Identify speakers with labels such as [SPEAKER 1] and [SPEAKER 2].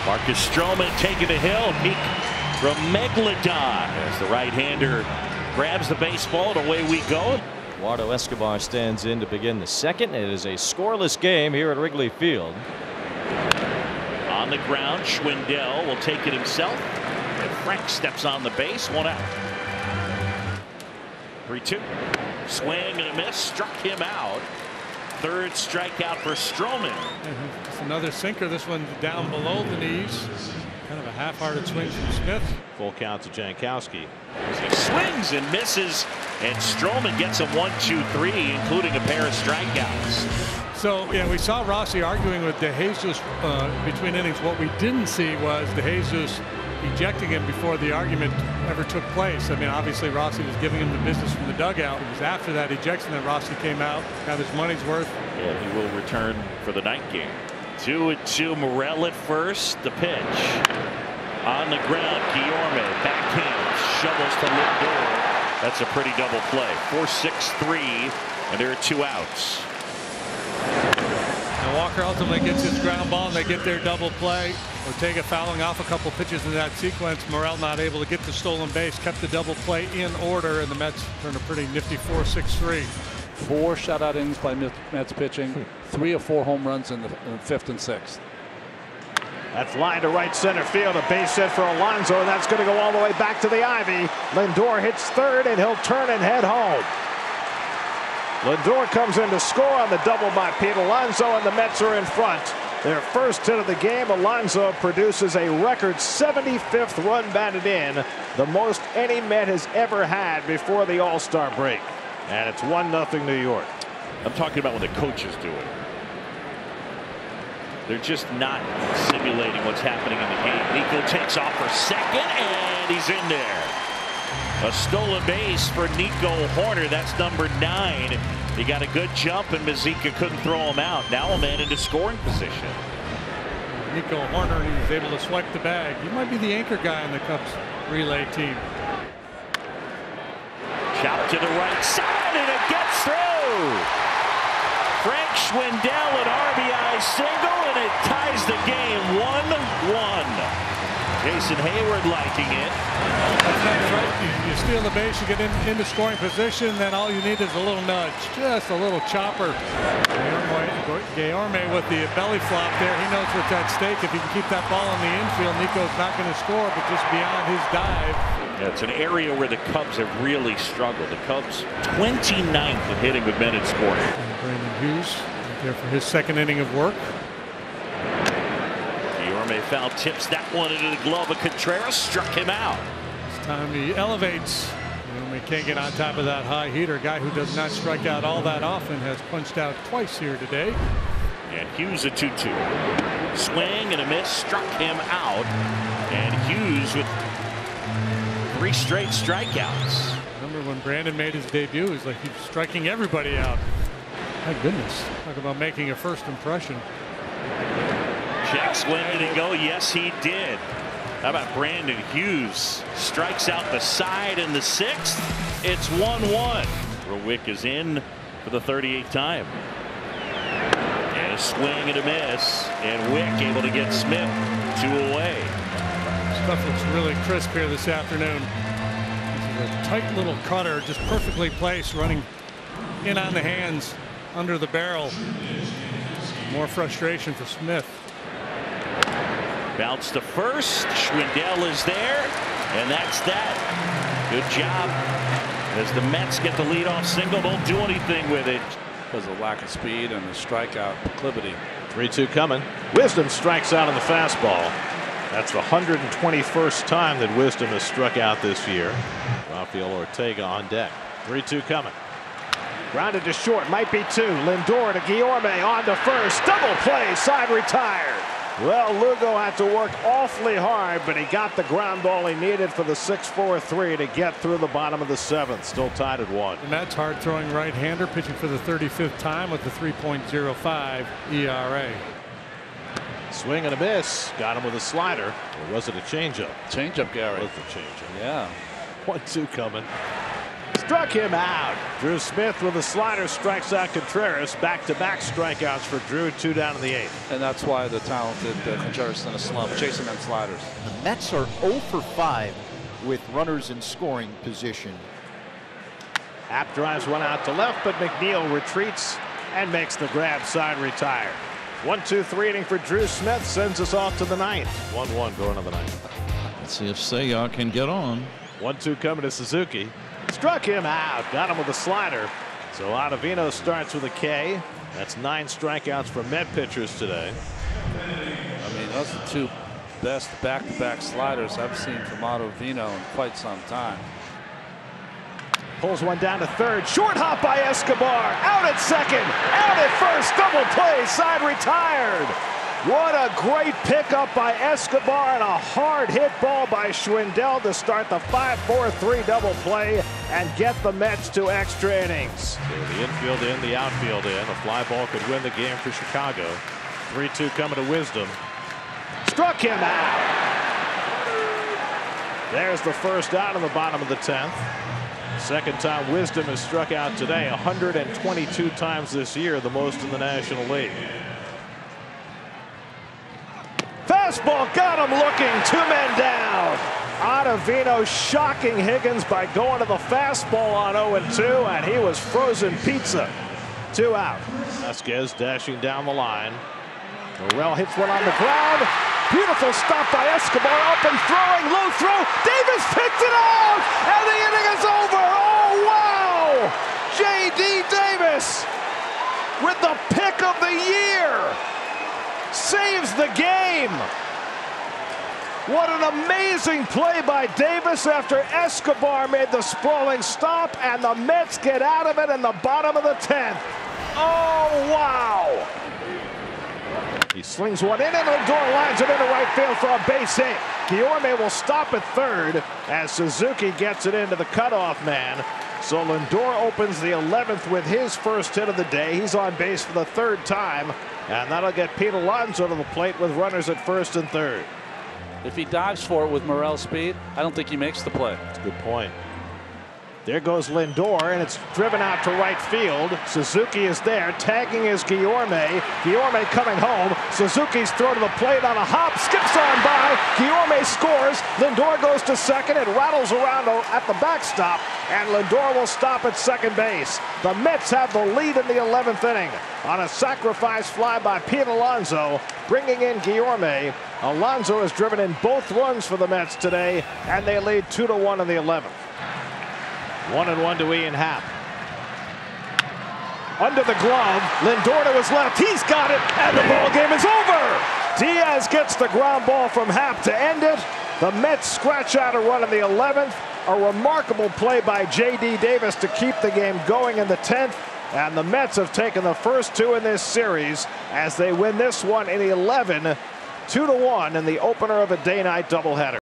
[SPEAKER 1] Marcus Stroman taking the hill. Peak from Megalodon as the right-hander grabs the baseball, and away we go.
[SPEAKER 2] Eduardo Escobar stands in to begin the second. It is a scoreless game here at Wrigley Field.
[SPEAKER 1] On the ground, Schwindel will take it himself. And Frank steps on the base, one out. 3-2. Swing and a miss, struck him out. Third strikeout for Stroman.
[SPEAKER 3] It's another sinker. This one down below the knees. Kind of a half-hearted swing from Smith.
[SPEAKER 4] Full count to Jankowski.
[SPEAKER 1] He swings and misses, and Stroman gets him 1-2-3, including a pair of strikeouts.
[SPEAKER 3] So, yeah, we saw Rossi arguing with DeJesus between innings. What we didn't see was DeJesus ejecting him before the argument ever took place. I mean, obviously Rossi was giving him the business from the dugout. It was after that ejection that Rossi came out, got his money's worth.
[SPEAKER 1] And he will return for the night game. 2-2. Morel at first. The pitch on the ground. Guillorme backhand shovels to Lindor. That's a pretty double play. 4-6-3, and there are 2 outs.
[SPEAKER 3] And Walker ultimately gets his ground ball, and they get their double play. Ortega fouling off a couple pitches in that sequence. Morel not able to get the stolen base, kept the double play in order, and the Mets turned a pretty nifty 4-6-3.
[SPEAKER 5] 4 shutout innings by Mets pitching, 3 of 4 home runs in the 5th and 6th.
[SPEAKER 4] That's line to right center field. A base hit for Alonso, and that's going to go all the way back to the ivy. Lindor hits third, and he'll turn and head home. Lindor comes in to score on the double by Pete Alonso, and the Mets are in front. Their first hit of the game. Alonso produces a record 75th run batted in, the most any Met has ever had before the All-Star break. And it's 1-0 New York.
[SPEAKER 1] I'm talking about when the coaches do it. They're just not simulating what's happening in the game. Nico takes off for second, and he's in there. A stolen base for Nico Hoerner. That's number 9. He got a good jump, and Mazika couldn't throw him out. Now a man into scoring position.
[SPEAKER 3] Nico Hoerner, he was able to swipe the bag. He might be the anchor guy on the Cubs relay team.
[SPEAKER 1] Chop to the right side, and it gets through. Frank Schwindel, an RBI single, and it ties the game 1-1. Jason Hayward liking it.
[SPEAKER 3] That's right. You steal the base, you get into scoring position, then all you need is a little nudge, just a little chopper. Guillorme with the belly flop there. He knows what's at stake. If he can keep that ball in the infield, Nico's not going to score, but just beyond his dive.
[SPEAKER 1] Yeah, it's an area where the Cubs have really struggled. The Cubs 29th in hitting with men in scoring.
[SPEAKER 3] And Brandon Hughes there for his second inning of work.
[SPEAKER 1] Guillorme foul tips that one into the glove of Contreras, struck him out.
[SPEAKER 3] This time he elevates. Guillorme can't get on top of that high heater. Guy who does not strike out all that often has punched out twice here today.
[SPEAKER 1] And Hughes a 2-2. Swing and a miss, struck him out. And Hughes with 3 straight strikeouts.
[SPEAKER 3] Remember when Brandon made his debut, it was like he was striking everybody out. My goodness, talk about making a first impression.
[SPEAKER 1] Checks when did he go? Yes, he did. How about Brandon Hughes? Strikes out the side in the 6th. It's 1-1. Wick is in for the 38th time. And a swing and a miss. And Wick able to get Smith 2 away.
[SPEAKER 3] Stuff looks really crisp here this afternoon. This is a tight little cutter, just perfectly placed, running in on the hands under the barrel. More frustration for Smith.
[SPEAKER 1] Bounce to first. Schwindel is there, and that's that. Good job. As the Mets get the leadoff single, don't do anything with it.
[SPEAKER 5] Because of lack of speed and the strikeout proclivity.
[SPEAKER 4] 3-2 coming. Wisdom strikes out on the fastball. That's the 121st time that Wisdom has struck out this year. Rafael Ortega on deck. 3-2 coming. Grounded to short, might be 2. Lindor to Guillorme on to first. Double play, side retired. Well, Lugo had to work awfully hard, but he got the ground ball he needed for the 6-4-3 to get through the bottom of the 7th. Still tied at 1.
[SPEAKER 3] And that's hard-throwing right-hander pitching for the 35th time with the 3.05 ERA.
[SPEAKER 4] Swing and a miss. Got him with a slider. Or was it a changeup?
[SPEAKER 5] Changeup, Gary.
[SPEAKER 4] It was a changeup.
[SPEAKER 5] Yeah.
[SPEAKER 4] 1-2 coming. Struck him out. Drew Smith with a slider strikes out Contreras. Back-to-back strikeouts for Drew. 2 down in the 8th.
[SPEAKER 5] And that's why the talented Contreras in a slump, chasing them sliders.
[SPEAKER 6] The Mets are 0 for 5 with runners in scoring position.
[SPEAKER 4] Happ drives one out to left, but McNeil retreats and makes the grab. Side retired. 1-2-3 inning for Drew Smith sends us off to the 9th. 1-1 going to the 9th.
[SPEAKER 7] Let's see if Sayar can get on.
[SPEAKER 4] 1-2 coming to Suzuki. Struck him out. Got him with a slider. So Ottavino starts with a K. That's 9 strikeouts for Met pitchers today.
[SPEAKER 5] I mean, those are the 2 best back-to-back sliders I've seen from Ottavino in quite some time.
[SPEAKER 4] Pulls one down to third. Short hop by Escobar. Out at second. Out at first. Double play. Side retired. What a great pickup by Escobar and a hard hit ball by Schwindel to start the 5-4-3 double play and get the Mets to extra innings.
[SPEAKER 8] So the infield in, the outfield in. A fly ball could win the game for Chicago. 3-2 coming to Wisdom.
[SPEAKER 4] Struck him out. There's the first out in the bottom of the 10th. Second time Wisdom has struck out today. 122 times this year, the most in the National League. Fastball got him looking. 2 men down. Ottavino shocking Higgins by going to the fastball on 0-2, and he was frozen pizza. 2 out.
[SPEAKER 8] Vasquez dashing down the line.
[SPEAKER 4] Morel hits one on the ground. Beautiful stop by Escobar. Up and throwing. Low throw. Davis picked it out, and the inning is over. Oh, wow. J.D. Davis with the pick of the year. Saves the game. What an amazing play by Davis after Escobar made the sprawling stop, and the Mets get out of it in the bottom of the 10th. Oh, wow. He slings one in, and Lindor lines it into right field for a base hit. Guillorme will stop at third as Suzuki gets it into the cutoff man. So Lindor opens the 11th with his first hit of the day. He's on base for the 3rd time, and that'll get Pete Alonso to the plate with runners at first and third.
[SPEAKER 5] If he dives for it with Morel's speed, I don't think he makes the play.
[SPEAKER 8] That's a good point.
[SPEAKER 4] There goes Lindor, and it's driven out to right field. Suzuki is there. Tagging is Guillorme. Guillorme coming home. Suzuki's throw to the plate on a hop. Skips on by. Guillorme scores. Lindor goes to second. It rattles around at the backstop, and Lindor will stop at second base. The Mets have the lead in the 11th inning on a sacrifice fly by Pete Alonso, bringing in Guillorme. Alonso has driven in both runs for the Mets today, and they lead 2-1 in the 11th.
[SPEAKER 8] 1-1 to Ian Happ.
[SPEAKER 4] Under the glove, Lindor to his left. He's got it, and the ball game is over. Diaz gets the ground ball from Happ to end it. The Mets scratch out a run in the 11th. A remarkable play by J.D. Davis to keep the game going in the 10th. And the Mets have taken the first 2 in this series as they win this one in 11, 2-1 in the opener of a day-night doubleheader.